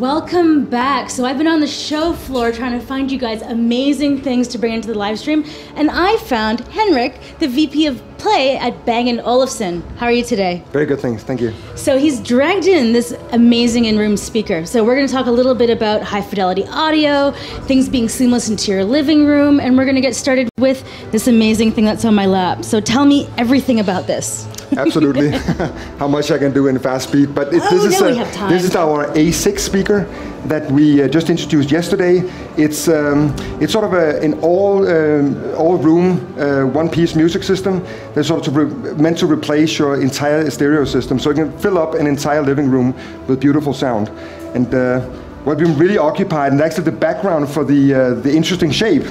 Welcome back. So I've been on the show floor trying to find you guys amazing things to bring into the live stream, and I found Henrik, the VP of Play at Bang & Olufsen. How are you today? Very good, thanks. Thank you. So he's dragged in this amazing in-room speaker. So we're going to talk a little bit about high-fidelity audio, things being seamless into your living room, and we're going to get started with this amazing thing that's on my lap. So tell me everything about this. Absolutely. How much I can do in fast speed. But this is our A6 speaker that we just introduced yesterday. It's sort of an all-room, one-piece music system that's sort of meant to replace your entire stereo system, so you can fill up an entire living room with beautiful sound. And what we've been really occupied, and actually the background for the interesting shape,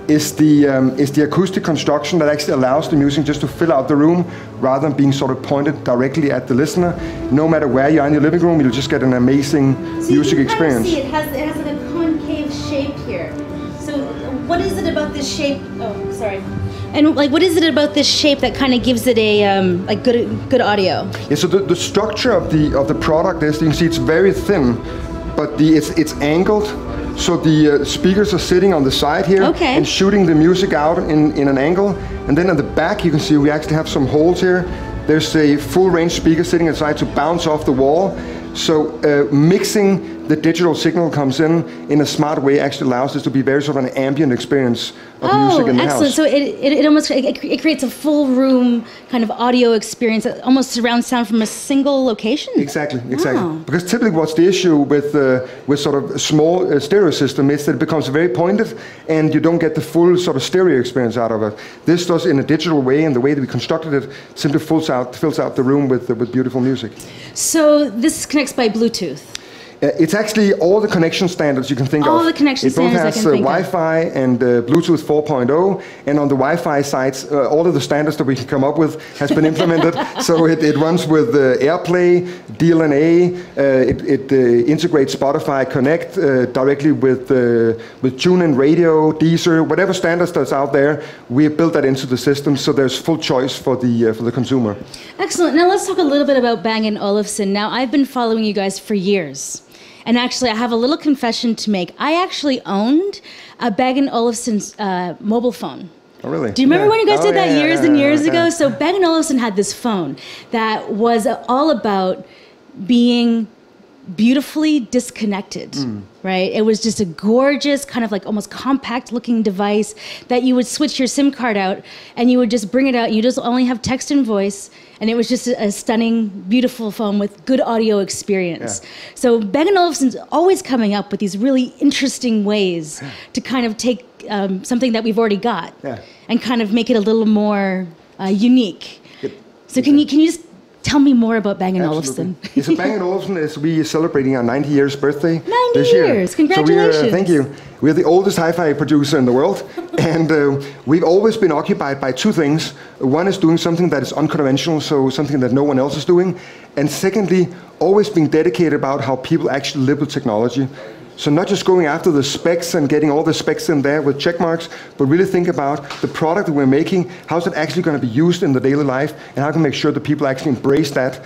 is the acoustic construction that actually allows the music just to fill out the room rather than being sort of pointed directly at the listener. No matter where you are in your living room, you'll just get an amazing music experience. It has like a concave shape here. So what is it about this shape? Oh, sorry. And like, what is it about this shape that kind of gives it a like good audio? Yeah. So the structure of the product is, you can see it's very thin, but it's angled. So the speakers are sitting on the side here and shooting the music out in an angle. And then at the back you can see we actually have some holes here. There's a full range speaker sitting inside to bounce off the wall. So mixing the digital signal comes in a smart way actually allows this to be very sort of an ambient experience of music in the house. So it almost it creates a full room kind of audio experience that almost surround sound from a single location. Exactly. Because typically what's the issue with sort of small stereo system is that it becomes very pointed and you don't get the full sort of stereo experience out of it. This does in a digital way, and the way that we constructed it simply fills out the room with beautiful music. So this connects by Bluetooth. It's actually all the connection standards you can think of. All the connection standards I can think of. It both has Wi-Fi and Bluetooth 4.0, and on the Wi-Fi sides, all of the standards that we can come up with has been implemented. So it runs with AirPlay, DLNA, it integrates Spotify Connect directly with TuneIn Radio, Deezer, whatever standards that's out there. We have built that into the system, so there's full choice for the consumer. Excellent. Now let's talk a little bit about Bang & Olufsen. Now I've been following you guys for years. And actually, I have a little confession to make. I actually owned a Bang & Olufsen's mobile phone. Oh, really? Do you remember when you guys did that years and years ago? So Bang & Olufsen had this phone that was all about being beautifully disconnected, right? It was just a gorgeous, kind of like almost compact looking device that you would switch your SIM card out and you would just bring it out and you just only have text and voice, and it was just a stunning, beautiful phone with good audio experience. Yeah. So Bang & Olufsen's always coming up with these really interesting ways to kind of take something that we've already got and kind of make it a little more unique. So can you just tell me more about Bang & Olufsen. So Bang & Olufsen we are celebrating our 90 years birthday 90 this year. years, congratulations. So thank you. We're the oldest hi-fi producer in the world, and we've always been occupied by two things. One is doing something that is unconventional, so something that no one else is doing, and secondly, always being dedicated about how people actually live with technology. So not just going after the specs and getting all the specs in there with check marks, but really think about the product that we're making, how's it actually going to be used in the daily life, and how can we make sure that people actually embrace that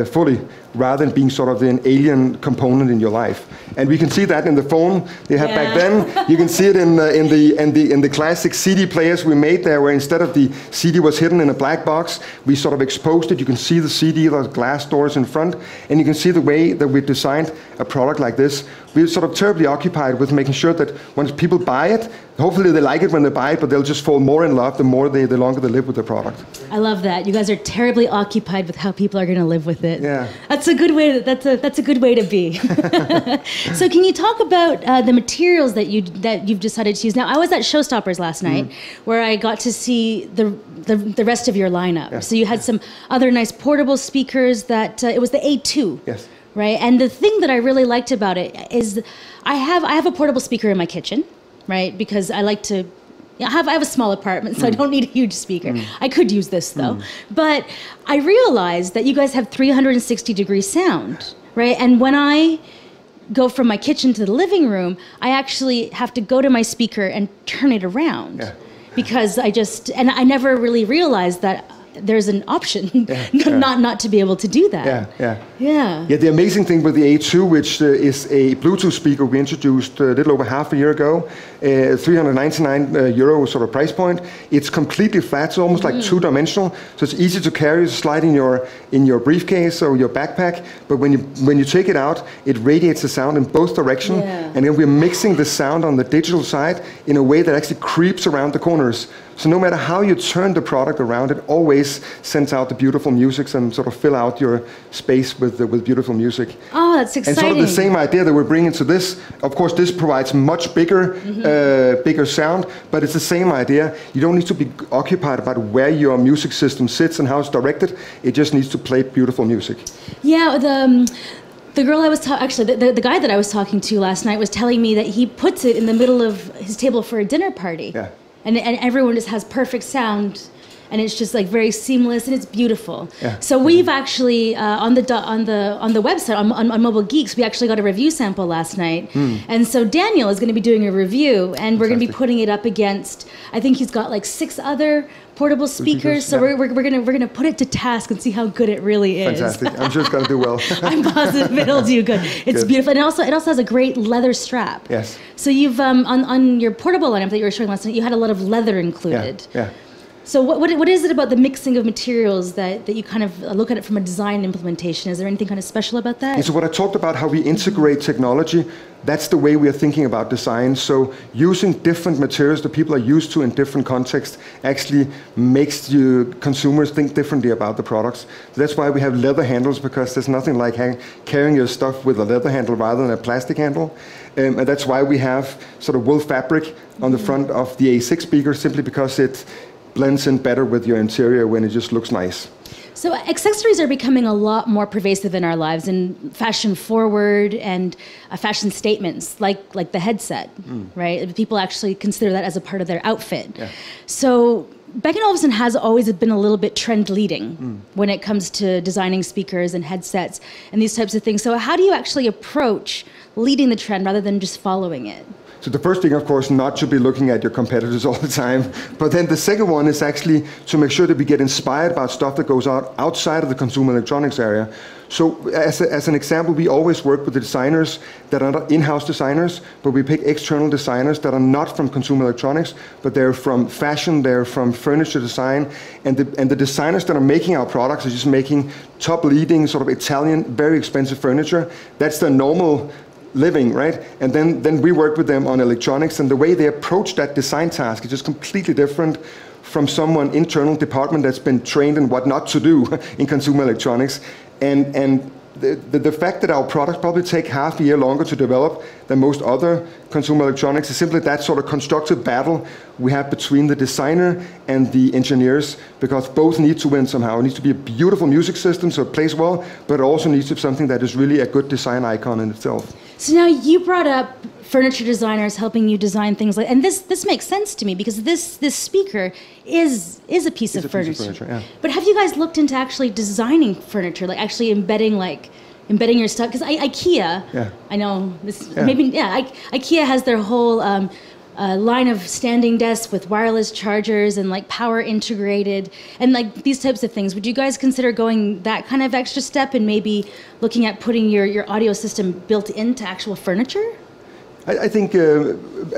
fully, rather than being sort of an alien component in your life. And we can see that in the phone they had back then. You can see it in the classic CD players we made there, where instead of the CD was hidden in a black box, we sort of exposed it. You can see the CD, those glass doors in front, and you can see the way that we've designed a product like this. We're sort of terribly occupied with making sure that once people buy it, hopefully they like it when they buy it, but they'll just fall more in love the longer they live with the product. I love that. You guys are terribly occupied with how people are going to live with it. Yeah. That's a good way. That's a good way to be. So can you talk about the materials that you've decided to use? Now I was at Showstoppers last night, where I got to see the rest of your lineup. Yeah. So you had some other nice portable speakers. That it was the A2. Yes. Right. And the thing that I really liked about it is I have a portable speaker in my kitchen, right? Because I like to. I have a small apartment, so I don't need a huge speaker. I could use this though. But I realized that you guys have 360-degree sound, right? And when I go from my kitchen to the living room, I actually have to go to my speaker and turn it around. Yeah. Because I never really realized that there's an option not to be able to do that. Yeah. The amazing thing with the A2, which is a Bluetooth speaker we introduced a little over half a year ago, 399 euro sort of price point. It's completely flat, so almost like two-dimensional. So it's easy to carry, slide in your briefcase or your backpack. But when you take it out, it radiates the sound in both directions. And then we're mixing the sound on the digital side in a way that actually creeps around the corners. So no matter how you turn the product around, it always sends out the beautiful music and sort of fill out your space with beautiful music. Oh, that's exciting. And sort of the same idea that we're bringing to this. Of course, this provides much bigger sound, but it's the same idea. You don't need to be occupied about where your music system sits and how it's directed. It just needs to play beautiful music. Yeah, the girl I was the guy that I was talking to last night was telling me that he puts it in the middle of his table for a dinner party. Yeah. And everyone just has perfect sound, and it's just like very seamless, and it's beautiful. Yeah. So we've actually on the website on Mobile Geeks, we actually got a review sample last night, and so Daniel is going to be doing a review, and we're going to be putting it up against. I think he's got like 6 other portable speakers. So we're gonna put it to task and see how good it really is. Fantastic! I'm sure it's gonna do well. I'm positive it'll do good. It's beautiful, and it also has a great leather strap. Yes. So you've on your portable lineup that you were showing last night, you had a lot of leather included. Yeah. So what is it about the mixing of materials that you kind of look at it from a design implementation? Is there anything kind of special about that? So what I talked about, how we integrate technology, that's the way we are thinking about design. So using different materials that people are used to in different contexts actually makes you consumers think differently about the products. So that's why we have leather handles, because there's nothing like carrying your stuff with a leather handle rather than a plastic handle. And that's why we have sort of wool fabric on the front of the A6 speaker, simply because it blends in better with your interior when it just looks nice. So accessories are becoming a lot more pervasive in our lives, and fashion forward and fashion statements like the headset, right? People actually consider that as a part of their outfit. Yeah. So Bang & Olufsen has always been a little bit trend leading when it comes to designing speakers and headsets and these types of things. So how do you actually approach leading the trend rather than just following it? So the first thing, of course, not to be looking at your competitors all the time. But then the second one is actually to make sure that we get inspired about stuff that goes outside of the consumer electronics area. So as an example, we always work with the designers that are not in-house designers, but we pick external designers that are not from consumer electronics, but they're from fashion, they're from furniture design, and the designers that are making our products are just making top leading sort of Italian, very expensive furniture. That's the normal living, right? And then we work with them on electronics, and the way they approach that design task is just completely different from someone internal department that's been trained in what not to do in consumer electronics. And the fact that our products probably take half a year longer to develop than most other consumer electronics is simply that sort of constructive battle we have between the designer and the engineers, because both need to win somehow. It needs to be a beautiful music system so it plays well, but it also needs to be something that is really a good design icon in itself. So now you brought up furniture designers helping you design things like, and this makes sense to me because this speaker is a piece of furniture. Yeah. But have you guys looked into actually designing furniture, like actually embedding your stuff? Because IKEA, I know this IKEA has their whole line of standing desks with wireless chargers and like power integrated and like these types of things. Would you guys consider going that kind of extra step and maybe looking at putting your audio system built into actual furniture? I think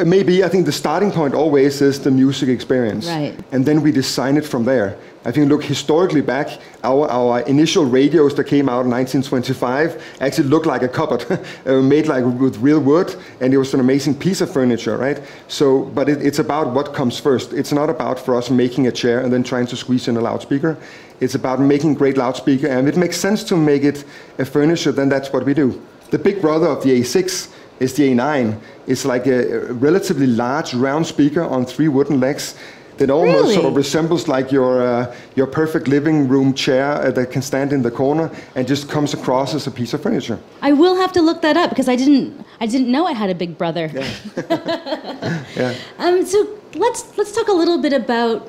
maybe. I think the starting point always is the music experience, right? And then we design it from there. I think, look, historically back, our initial radios that came out in 1925 actually looked like a cupboard, made like with real wood, and it was an amazing piece of furniture, right? So, but it's about what comes first. It's not about for us making a chair and then trying to squeeze in a loudspeaker. It's about making great loudspeaker, and it makes sense to make it a furniture. Then that's what we do. The big brother of the A6 is the A9. It's like a relatively large round speaker on 3 wooden legs that almost sort of resembles like your perfect living room chair that can stand in the corner and just comes across as a piece of furniture. I will have to look that up because I didn't know I had a big brother. Yeah. So let's talk a little bit about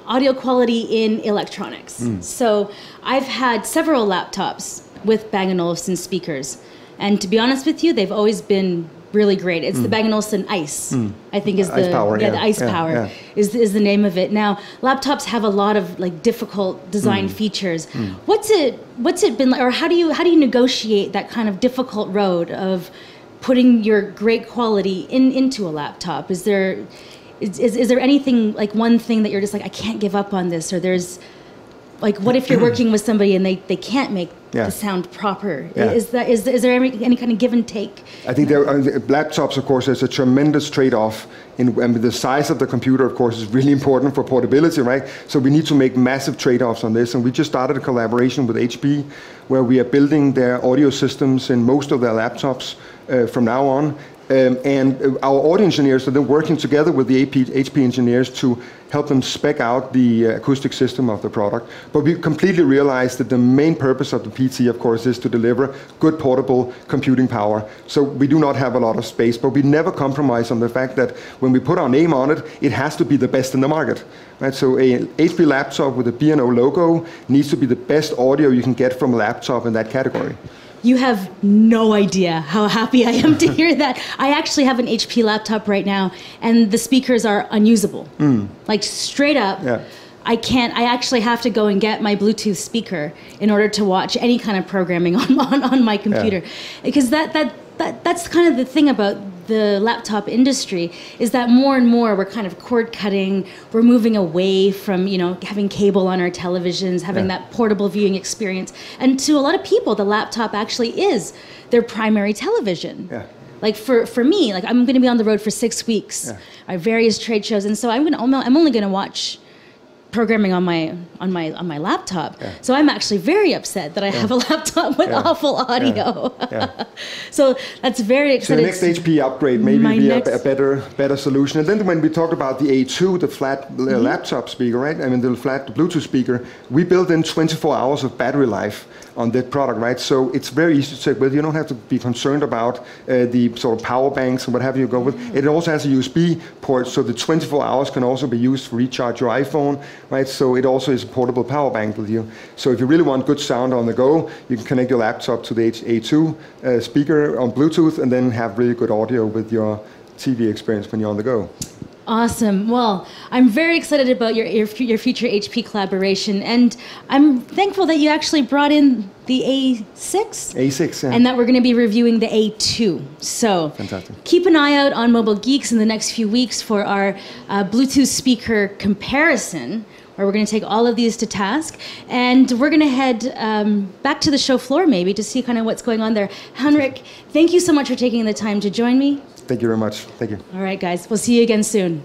audio quality in electronics. So I've had several laptops with Bang & Olufsen speakers. And to be honest with you, they've always been really great. It's the Bang & Olufsen Ice, I think is the Ice Power, the Ice Power is the name of it. Now, laptops have a lot of like difficult design features. What's it been like, or how do you negotiate that kind of difficult road of putting your great quality into a laptop? Is there anything, like one thing that you're just like, I can't give up on this, or there's like, what if you're working with somebody and they can't make the sound proper? Is there any kind of give and take? I think laptops, of course, there's a tremendous trade-off. The size of the computer, of course, is really important for portability, right? So we need to make massive trade-offs on this. And we just started a collaboration with HP, where we are building their audio systems in most of their laptops from now on. And our audio engineers are then working together with the HP engineers to help them spec out the acoustic system of the product. But we completely realized that the main purpose of the PT, of course, is to deliver good portable computing power. So we do not have a lot of space, but we never compromise on the fact that when we put our name on it, it has to be the best in the market. Right? So a HP laptop with a B&O logo needs to be the best audio you can get from a laptop in that category. You have no idea how happy I am to hear that. I actually have an HP laptop right now, and the speakers are unusable. Like straight up, I actually have to go and get my Bluetooth speaker in order to watch any kind of programming on my computer. Because that's kind of the thing about the laptop industry, is that more and more we're kind of cord cutting, we're moving away from, having cable on our televisions, having that portable viewing experience. And to a lot of people, the laptop actually is their primary television. Like for me, like I'm going to be on the road for 6 weeks. I have various trade shows, and so I'm only going to watch programming on my laptop. So I'm actually very upset that I have a laptop with awful audio. So that's very exciting. So the next HP upgrade maybe be a better solution. And then when we talked about the A2, the flat laptop speaker, right? I mean the flat Bluetooth speaker, we built in 24 hours of battery life on that product, right? So it's very easy to take with. You don't have to be concerned about the sort of power banks and what have you go with. It also has a USB port, so the 24 hours can also be used to recharge your iPhone, right? So it also is a portable power bank with you. So if you really want good sound on the go, you can connect your laptop to the A2 speaker on Bluetooth and then have really good audio with your TV experience when you're on the go. Awesome. Well, I'm very excited about your future HP collaboration, and I'm thankful that you actually brought in the A6. A6, yeah. And that we're going to be reviewing the A2. So fantastic. Keep an eye out on Mobile Geeks in the next few weeks for our Bluetooth speaker comparison, where we're going to take all of these to task, and we're going to head back to the show floor maybe to see kind of what's going on there. Henrik, thank you so much for taking the time to join me. Thank you very much. Thank you. All right, guys. We'll see you again soon.